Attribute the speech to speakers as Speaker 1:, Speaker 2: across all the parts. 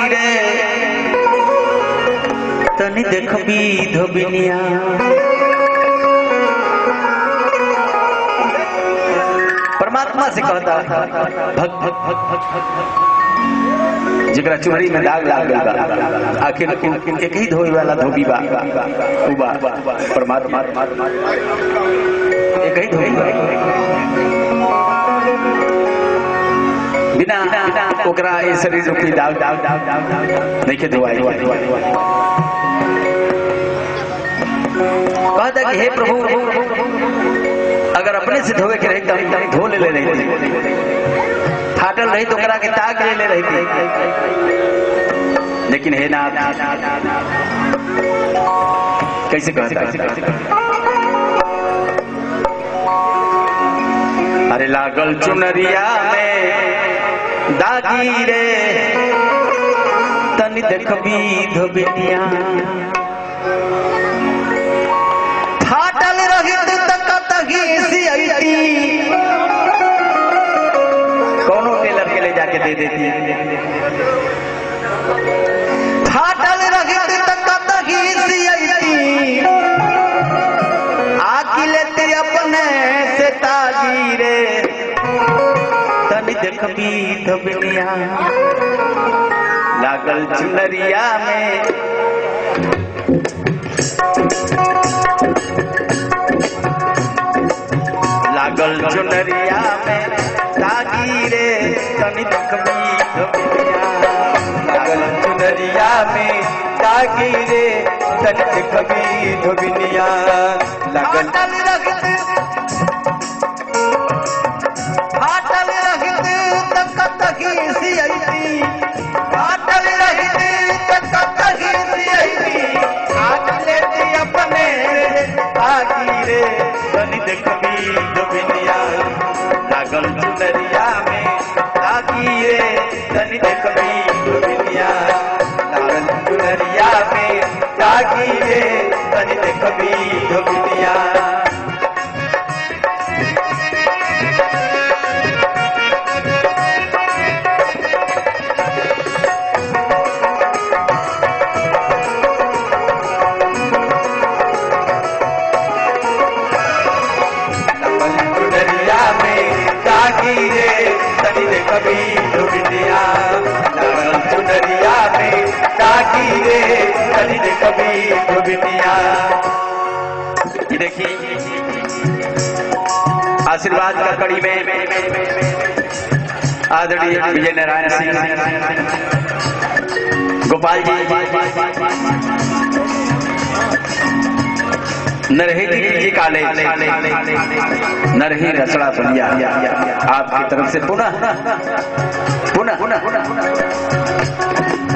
Speaker 1: रे तनी देखबी धोबिनिया। परमात्मा से कहता भग भग भग भग जरा चुनरी में दाग लाग गया आखिर एक ही धोबी वाला धोबी बा परमात्मा एक ही धोबी बिना ओकरा शरीर की दाग नहीं के धोवाई। कहता कि हे प्रभु अगर अपने से धोवे के रही धो ले रही फाटल रही तो करा के ताक ले रही लेकिन हे ना कैसे कहता अरे लागल चुनरिया में दागी रे तनी देखबी धोबिनिया। फाटल रही कौनो टेलर के ले जाके दे देती। फाटल रही आकी लेते अपने से ताजी रे तनी देखबी धोबिनिया। लागल चुनरिया में लागल चुनरिया में दागी रे तनी देखबी धोबिनिया। लागल चुनरिया में दागी रे तनी देखबी धोबिनिया। लागल फाटल रही तकतही सियती फाटल रही तकतही सियती आज लेती अपने दागी रे तनी देखबी धोबिनिया। लागल चुनरिया में दागी रे तनी देखबी धोबिनिया। लागल चुनरिया में दागी रे तनी देखबी धोबिनिया। कभी धोबिनिया लागल चुनरिया में दागी रे तनी देखबी धोबिनिया। देखिए आशीर्वाद का कड़ी में आदरणीय विजय नारायण सिंह गोपाल जी नरही डिग्री कॉलेज नरही रसड़ा बलिया आपकी तरफ से पुनः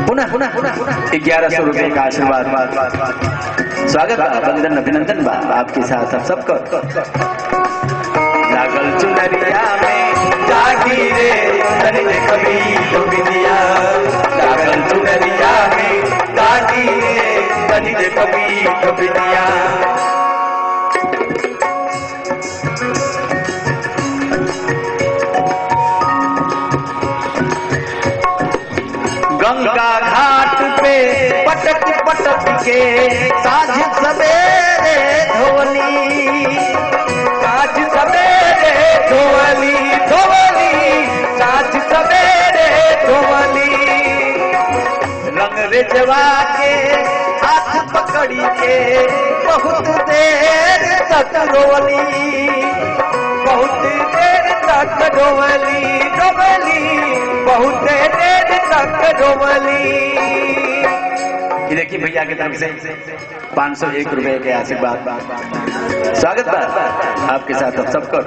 Speaker 1: 1100 रुपए का आशीर्वाद स्वागत वंदन अभिनंदन बा आपके साथ सबको। लागल चुनरिया में दागी रे तनी देखबी धोबिनिया। लागल चुनरिया में दागी रे तनी देखबी धोबिनिया। गंगा घाट पे पटक पटक के साझ सवेरे धोवली साझ सवेरे धोवली धोवली साझ सवेरे धोवली। रंग रेजवा के हाथ पकड़ी के बहुत देर तक रोवली बहुत देर तक रोवली रोवली बहुत देर तक रोवली। देखिए भैया की तरफ से 501 रुपए के आशीर्वाद स्वागत आपके साथ अब सबको।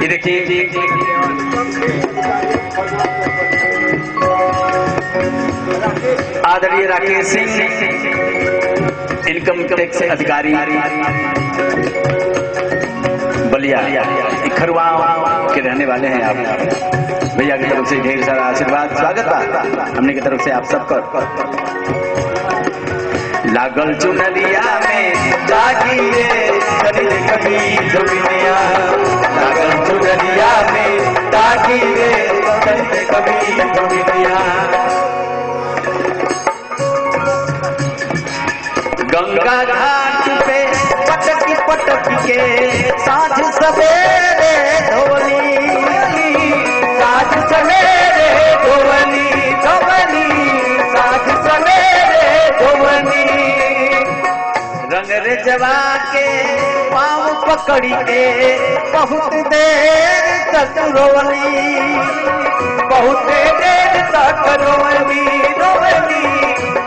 Speaker 1: ये देखिए आदरणीय राकेश सिंह इनकम टैक्स अधिकारी बलिया खरवा के रहने वाले हैं आप। भैया की तरफ से ढेर सारा आशीर्वाद स्वागत हमने की तरफ से आप सबको। लागल चुनरिया में दागी रे कभी दुनिया लागल चुनरिया में ताकि रे तनी कभी दुनिया। गंगा घाट पे पटक के साँझ सवेरे धोली, साँझ सवेरे धोली धोली, साँझ सवेरे धोली। रंग रेजवा के पाँव पकड़ी के बहुत देर तक रोवली, बहुत देर तक रोवली रोवली,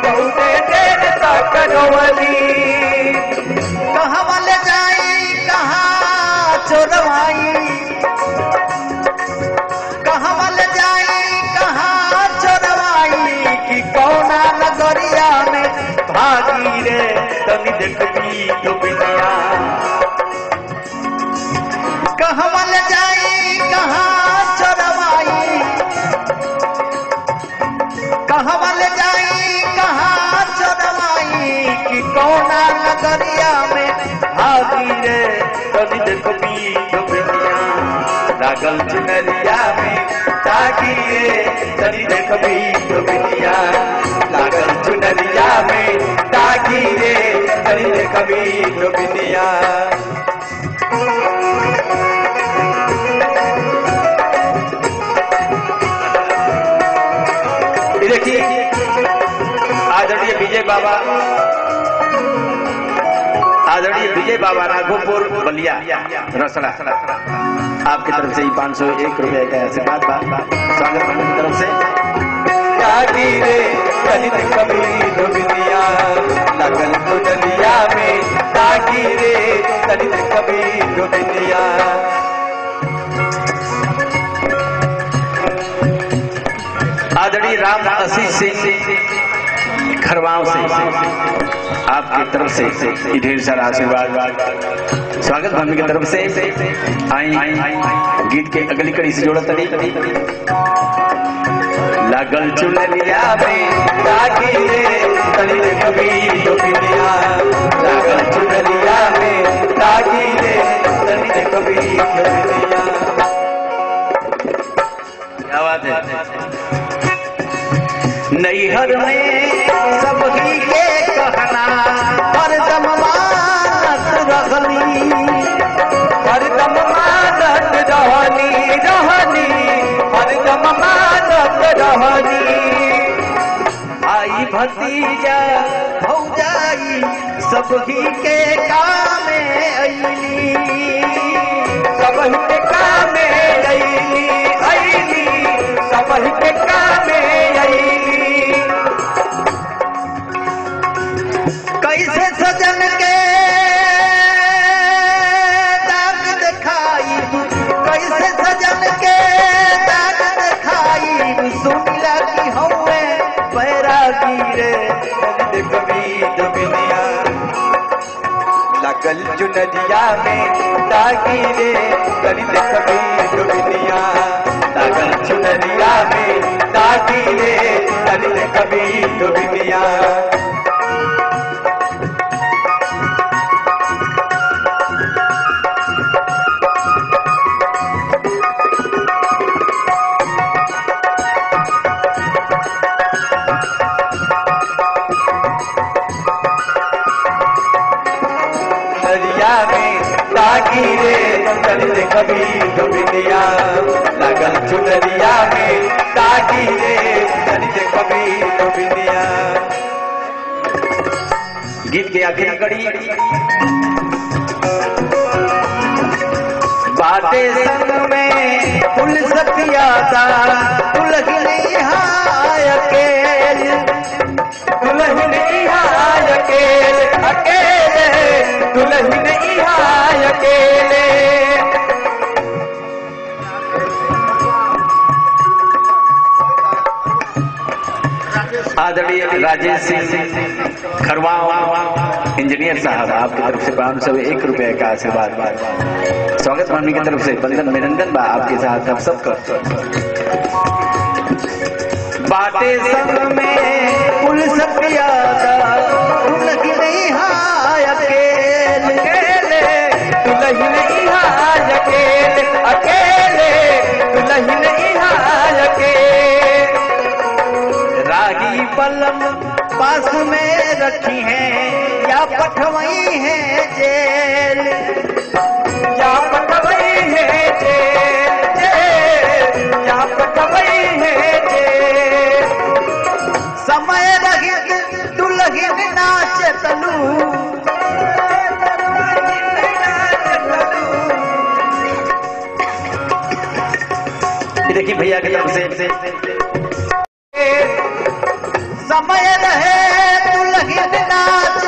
Speaker 1: बहुत देर तक रोवली। कहाँ ले जाई कहाँ चोरवाई, कहाँ ले जाई कहाँ चोरवाई, कि कौना नगरिया में भागी रे तनी देखबी दुनिया। कहाँ ले जाई कहाँ चोरवाई, कहाँ ले जाई कहाँ चोरवाई, कि कौना नगरिया में भागी रे तनी देखबी दुनिया। लागल चुनरिया में ताकि रे तनी देखबी दुनिया, लागल चुनरिया में ताकि रे तनी देखबी दुनिया। देखिए आदरणीय विजय बाबा, आदरणीय विजय बाबा राघोपुर बलिया रसड़ा, आपकी तरफ से ही 501 रुपए का आशीर्वाद स्वागत की तरफ से। ताकि रे तनी कभी दुनिया लागल चुनरिया में ताकि रे तनी कभी दुनिया। आदरणीय राम आशीष सिंह खरवाओं से आपकी तरफ से ढेर सारा आशीर्वाद स्वागत भूमि की तरफ से। आई गीत के अगली कड़ी से जोड़ा तड़ी। लागल चुनरिया में ताकि रे तनी कभी दुनिया, लागल चुनरिया में ताकि रे तनी कभी दुनिया। क्या बात है। नैहर में सब ही के कहना हरदम मानत रहली, हरदम मानत रहली रहली, हरदम मानत रहली। आई भतीजा भौजाई सब ही के कामे अइली, सब ही के कामे अइली अइली, सब ही के कामे अइली। कैसे सजन के दाग दिखाई, कैसे सजन के दाग दिखाई, सुनिला की हौवे बैरागी रे तनी कभी दुनिया। लागल चुनरिया में ताकि रे तनी कभी दुनिया, लागल चुनरिया में ताकि रे तनी कभी दुनिया। ताकि रे तनी कभी दुनिया, लागल चुनरिया में ताकि रे तनी कभी दुनिया। गीत के आखिरी कड़ी। बातें संग में फुल सतियाता दुल्हन हाय अकेले, दुल्हन हाय अकेले अकेले, दुल्हन हाय अकेले। आदरणीय राजेश सिंह खरवाओं इंजीनियर साहब, आपकी तरफ से 501 रुपए का आशीर्वाद स्वागत मम्मी की तरफ से। बंदन निरंजन बा आपके साथ हम सब कर बातें संग में पुल सपियादा दुल्हन हाय अकेले, दुल्हन बलम पास में रखी हैं या पठवई है जेल, या पठवई है जेल, या पठवई है जेल। समय रही दुल्हन नाच तलू, देखिए भैया की तरफ से समय रहे दुल्हन नाच